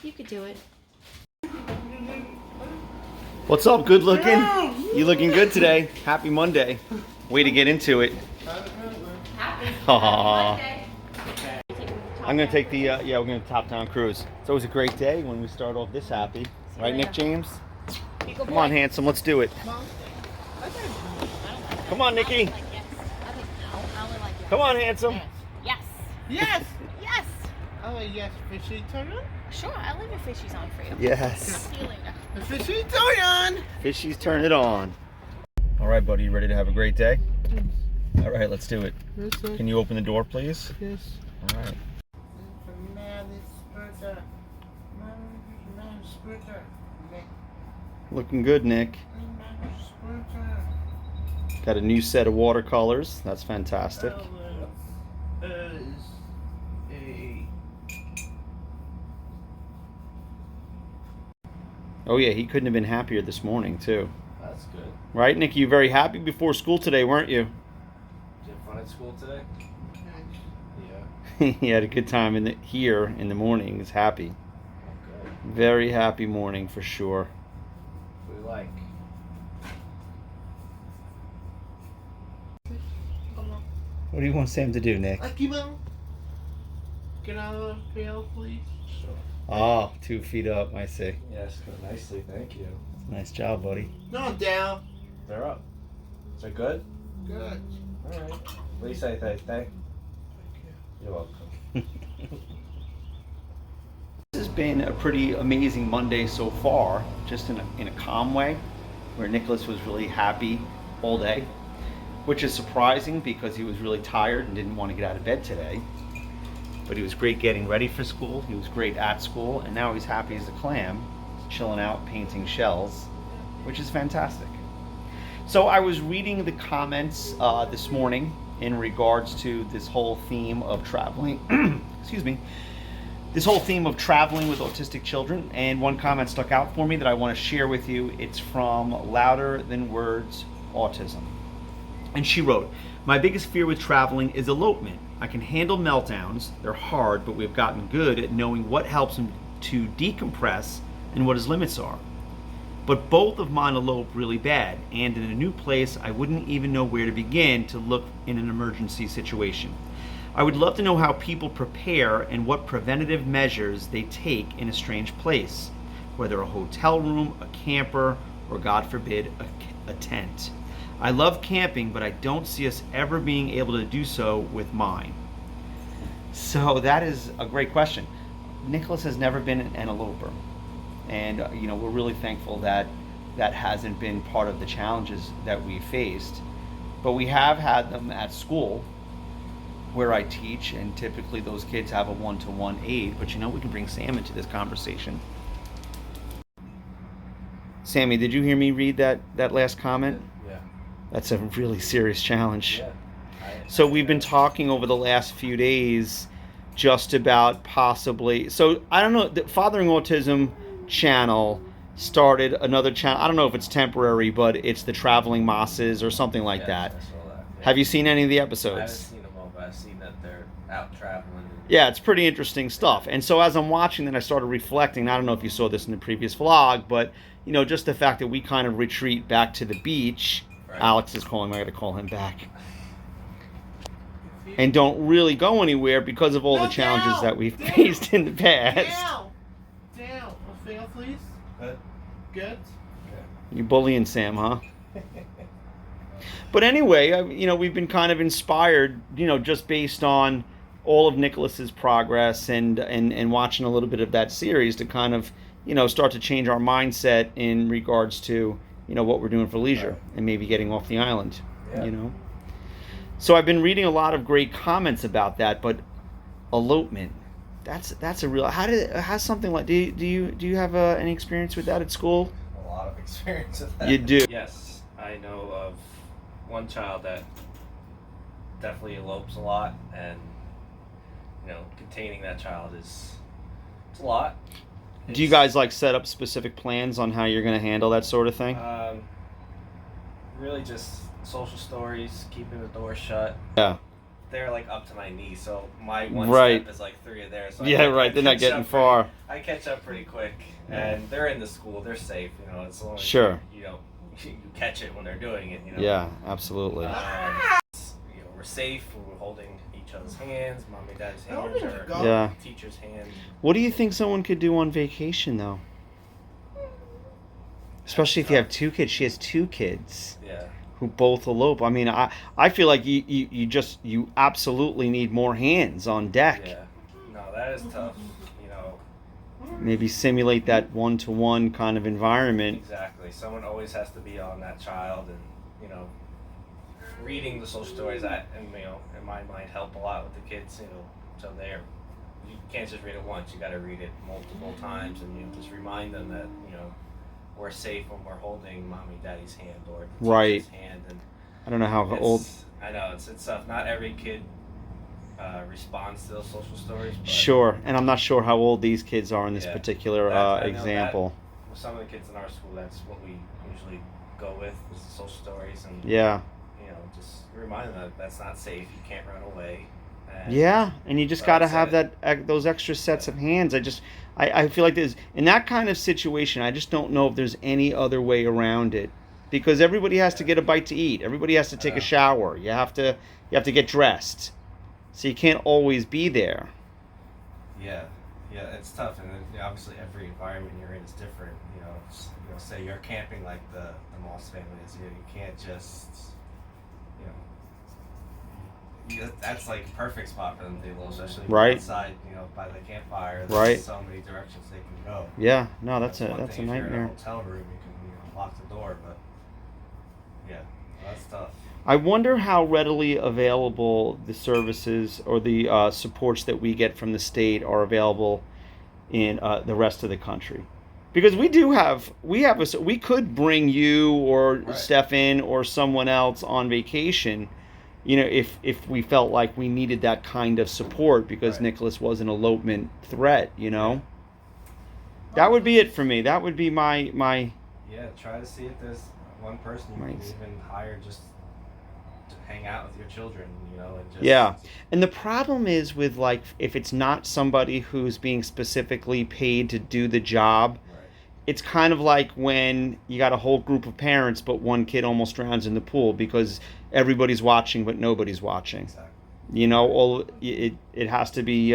You could do it. What's up? Good looking? You looking good today? Happy Monday. Way to get into it. Happy Aww. Monday. I'm going to take the, we're going to top down cruise. It's always a great day when we start off this happy. Right, Nick James? Come on, handsome. Let's do it. Come on, Nicky. Come on, handsome. Yes. Yes. Yes. Oh, yes. Fishy turn on? Sure, I'll leave your fishies on for you. Yes. See you later. The fishy turn on. Fishies, turn it on. All right, buddy. You ready to have a great day? All right, let's do it. Yes, sir. Can you open the door, please? Yes. All right. Looking good, Nick. Got a new set of watercolors. That's fantastic. Oh yeah, he couldn't have been happier this morning too. That's good. Right, Nick? You very happy before school today, weren't you? Did you have fun at school today? Yeah. He had a good time here in the morning. He's happy. Okay. Very happy morning for sure. What do you like? What do you want Sam to do, Nick? Akimo, get out of the pail, please. Sure. Oh, 2 feet up, I see. Yes, good. Nicely, thank you. Nice job, buddy. No, down. They're up. Is that good? Good. Alright. What do you say, thank You're welcome. This has been a pretty amazing Monday so far, just in a calm way, where Nicholas was really happy all day, which is surprising because he was really tired and didn't want to get out of bed today. But he was great getting ready for school, he was great at school, and now he's happy as a clam, chilling out, painting shells, which is fantastic. So I was reading the comments this morning in regards to this whole theme of traveling, excuse me, this whole theme of traveling with autistic children, and one comment stuck out for me that I want to share with you. It's from Louder Than Words Autism. And she wrote, "My biggest fear with traveling is elopement. I can handle meltdowns. They're hard, but we've gotten good at knowing what helps him to decompress and what his limits are. But both of mine elope really bad, and in a new place, I wouldn't even know where to begin to look in an emergency situation. I would love to know how people prepare and what preventative measures they take in a strange place, whether a hotel room, a camper, or God forbid, a tent. I love camping, but I don't see us ever being able to do so with mine." So that is a great question. Nicholas has never been an eloper. And we're really thankful that that hasn't been part of the challenges that we faced. But we have had them at school where I teach, and typically those kids have a one-to-one aid. But we can bring Sam into this conversation. Sammy, did you hear me read that last comment? Yeah. That's a really serious challenge. Yeah. So we've been talking over the last few days just about possibly, so I don't know, the Fathering Autism channel started another channel. I don't know if it's temporary, but it's the Traveling Mosses or something like that. I saw that. Yeah. Have you seen any of the I haven't episodes? seen them all, but I've seen that they're out traveling. Yeah, it's pretty interesting stuff. And so as I'm watching that, I started reflecting. I don't know if you saw this in the previous vlog, but just the fact that we kind of retreat back to the beach. Right. Alex is calling. I got to call him back. And don't really go anywhere because of all the challenges that we've faced in the past. Down. A fail, please. Good. You bullying Sam, huh? But anyway, we've been kind of inspired, just based on all of Nicholas's progress and watching a little bit of that series to kind of, start to change our mindset in regards to, what we're doing for leisure and maybe getting off the island, So I've been reading a lot of great comments about that, but elopement, that's a real, how's something like, do you have any experience with that at school? A lot of experience with that. You do? Yes, I know of one child that definitely elopes a lot, and containing that child it's a lot. Do you guys set up specific plans on how you're going to handle that sort of thing? Really just social stories, keeping the door shut. Yeah. they're like up to my knees, so my one Right. step is like 3 of theirs. So Yeah, right. They're not catch getting up far. I catch up pretty quick, Yeah. and they're in the school. They're safe, you know. As long as Sure. you know you catch it when they're doing it, you know. Yeah, absolutely. You know, we're safe. We're holding each other's hands, mom and dad's Oh, hands, or Yeah. teacher's hand. What do you think someone could do on vacation, though? Especially if you have 2 kids. She has 2 kids Yeah. who both elope. I mean, I feel like you absolutely need more hands on deck. Yeah. No, that is tough. You know. Maybe simulate that one-to-one kind of environment. Exactly. Someone always has to be on that child, and you know, reading the social stories and you know, in my mind, help a lot with the kids. You know, so you can't just read it once. You got to read it multiple times, and you know, just remind them that you know we're safe when we're holding mommy, daddy's hand or the teacher's Right. hand. And I don't know how old. I know it's tough. Not every kid responds to those social stories. But Sure, and I'm not sure how old these kids are in this Yeah. particular I know example. with some of the kids in our school, that's what we usually go with is the social stories, and Yeah. you know, just remind them that that's not safe. You can't run away. And Yeah, and you just But got to I have said those extra sets of hands. I feel like there's in that kind of situation. I just don't know if there's any other way around it, because everybody has to get a bite to eat. Everybody has to take a shower. You have to get dressed, so you can't always be there. Yeah, it's tough, and then, obviously every environment you're in is different. You know, say you're camping like the Moss family is. You can't just, that's like a perfect spot for them to do, especially Right. outside. You know, by the campfire. There's Right. so many directions they can go. Yeah, no, that's one a thing. If you're in nightmare. a hotel room, you can lock the door, but yeah, that's tough. I wonder how readily available the services or the supports that we get from the state are available in the rest of the country, because we could bring you or Right. Stefan or someone else on vacation, if we felt like we needed that kind of support, because Right. Nicholas was an elopement threat. That would be it for me. That would be my Yeah, try to see if there's one person you Right. can even hire just to hang out with your children, and just Yeah. And the problem is with, like, if it's not somebody who's being specifically paid to do the job, Right. it's kind of like when you got a whole group of parents, but one kid almost drowns in the pool because everybody's watching, but nobody's watching. Exactly. It has to be,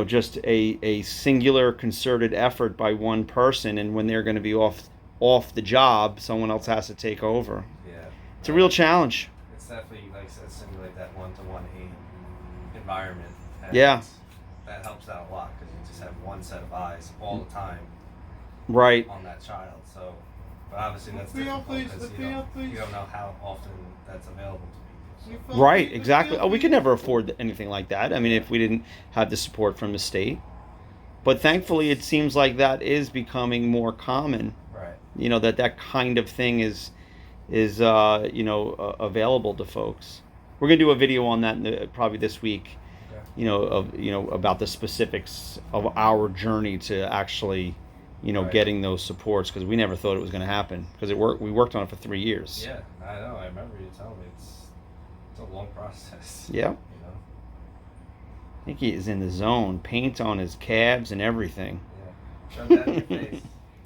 just a singular concerted effort by one person. And when they're going to be off the job, someone else has to take over. Yeah. It's a real challenge. It's definitely, like I said, simulate that one-to-one aid environment. And Yeah. That helps out a lot because you just have one set of eyes all the time Right. on that child. So, but obviously that's Lift me up, difficult please. because Lift me up, please. you don't know how often that's available to people. So. Right, exactly. Oh, we could never afford anything like that. I mean, if we didn't have the support from the state. But thankfully, it seems like that is becoming more common. Right. That kind of thing is available to folks. We're gonna do a video on that probably this week. Okay. About the specifics of our journey to actually, Right. getting those supports, because we never thought it was going to happen, because we worked on it for 3 years. Yeah, I know. I remember you telling me it's a long process. Yeah. Nicky is in the zone. Paint on his calves and everything. Yeah. Show that in your face.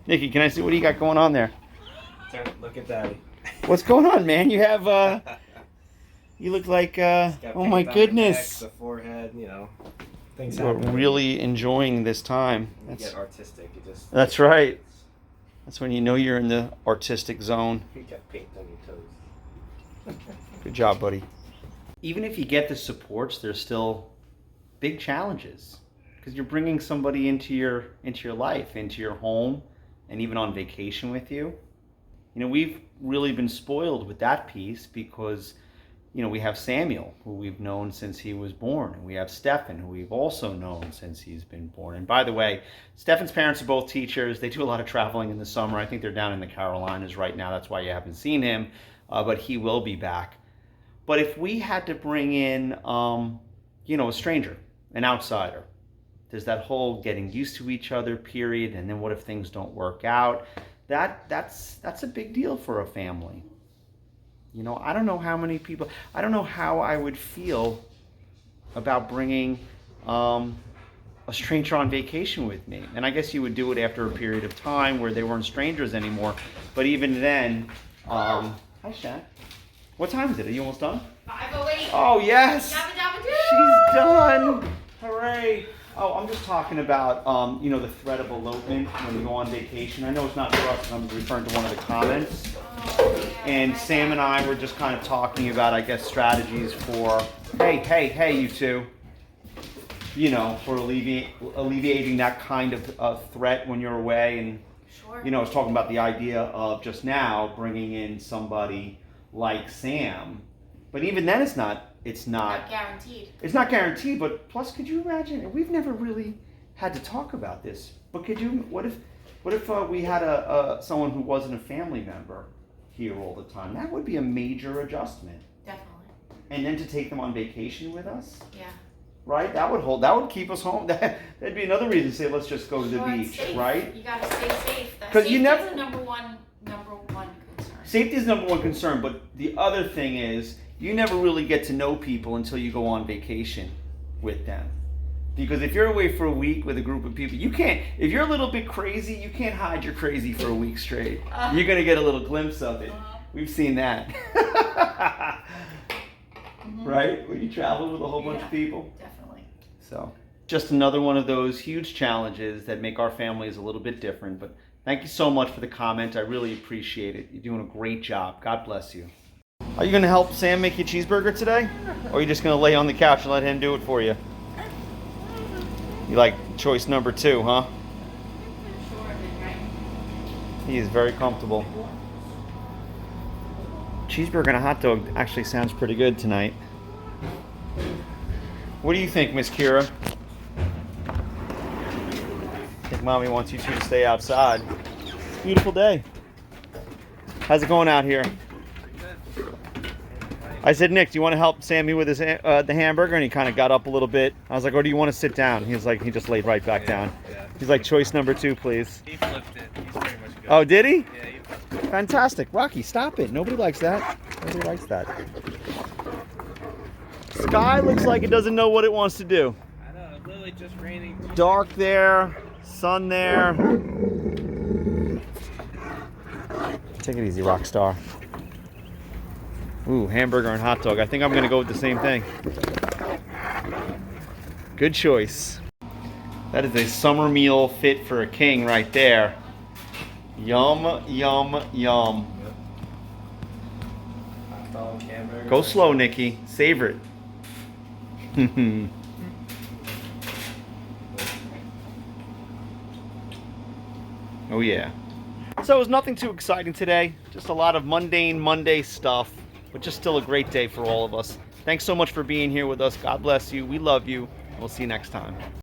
Nicky, can I see what do you got going on there? Look at Daddy. What's going on, man? You have you look like Got oh my paint on goodness. The neck, the forehead, things We're happen. really enjoying this time. When you get artistic. You just. That's right. That's when you know you're in the artistic zone. You got paint on your toes. Good job, buddy. Even if you get the supports, there's still big challenges, because you're bringing somebody into your life, into your home, and even on vacation with you. We've really been spoiled with that piece, because we have Samuel, who we've known since he was born, and we have Stefan, who we've also known since he's been born. And by the way, Stefan's parents are both teachers. They do a lot of traveling in the summer. I think they're down in the Carolinas right now. That's why you haven't seen him, but he will be back. But if we had to bring in, a stranger, an outsider, there's that whole getting used to each other period, and then what if things don't work out? That's a big deal for a family. You know, I don't know how many people, I don't know how I would feel about bringing a stranger on vacation with me. And I guess you would do it after a period of time where they weren't strangers anymore. But even then, hi Shan. What time is it? Are you almost done? 5:08. Oh yes! Dabba dabba doo! She's done! Hooray! Oh, I'm just talking about, you know, the threat of elopement when you go on vacation. I know it's not for us, and I'm referring to one of the comments. And Sam and I were just kind of talking about, I guess, strategies for, hey, you two. You know, for alleviating that kind of threat when you're away. And, Sure. you know, I was talking about the idea of just now bringing in somebody like Sam. But even then it's not guaranteed. It's not guaranteed, but plus could you imagine, we've never really had to talk about this, but could you, what if we had someone who wasn't a family member here all the time? That would be a major adjustment. Definitely. And then to take them on vacation with us? Yeah. Right? That would keep us home. That'd be another reason to say, let's just go to the beach, Safe. right? You gotta stay safe. Because you never. Safety is the number one concern. Safety is number one concern, but the other thing is, you never really get to know people until you go on vacation with them. Because if you're away for a week with a group of people, you can't, if you're a little bit crazy, you can't hide your crazy for a week straight. You're going to get a little glimpse of it. We've seen that. Right? When you travel with a whole bunch of people. Definitely. So, just another one of those huge challenges that make our families a little bit different. But thank you so much for the comment. I really appreciate it. You're doing a great job. God bless you. Are you going to help Sam make you a cheeseburger today? Or are you just going to lay on the couch and let him do it for you? You like choice number 2, huh? He is very comfortable. Cheeseburger and a hot dog actually sounds pretty good tonight. What do you think, Miss Kira? I think Mommy wants you two to stay outside. Beautiful day. How's it going out here? I said, Nick, do you want to help Sammy with his the hamburger? And he kind of got up a little bit. I was like, oh, do you want to sit down? He was like, he just laid right back down. Yeah. He's like, choice number 2, please. He flipped it. He's pretty much good. Oh, did he? Yeah, he flipped it. Fantastic. Rocky, stop it. Nobody likes that. Nobody likes that. Sky looks like it doesn't know what it wants to do. I know, it's literally just raining. Dark there, sun there. Take it easy, rock star. Ooh, hamburger and hot dog. I think I'm going to go with the same thing. Good choice. That is a summer meal fit for a king right there. Yum, yum, yum. Hot dog, hamburger. Go slow, Nicky. Savor it. Oh yeah. So it was nothing too exciting today. Just a lot of mundane Monday stuff, but just still a great day for all of us. Thanks so much for being here with us. God bless you. We love you. We'll see you next time.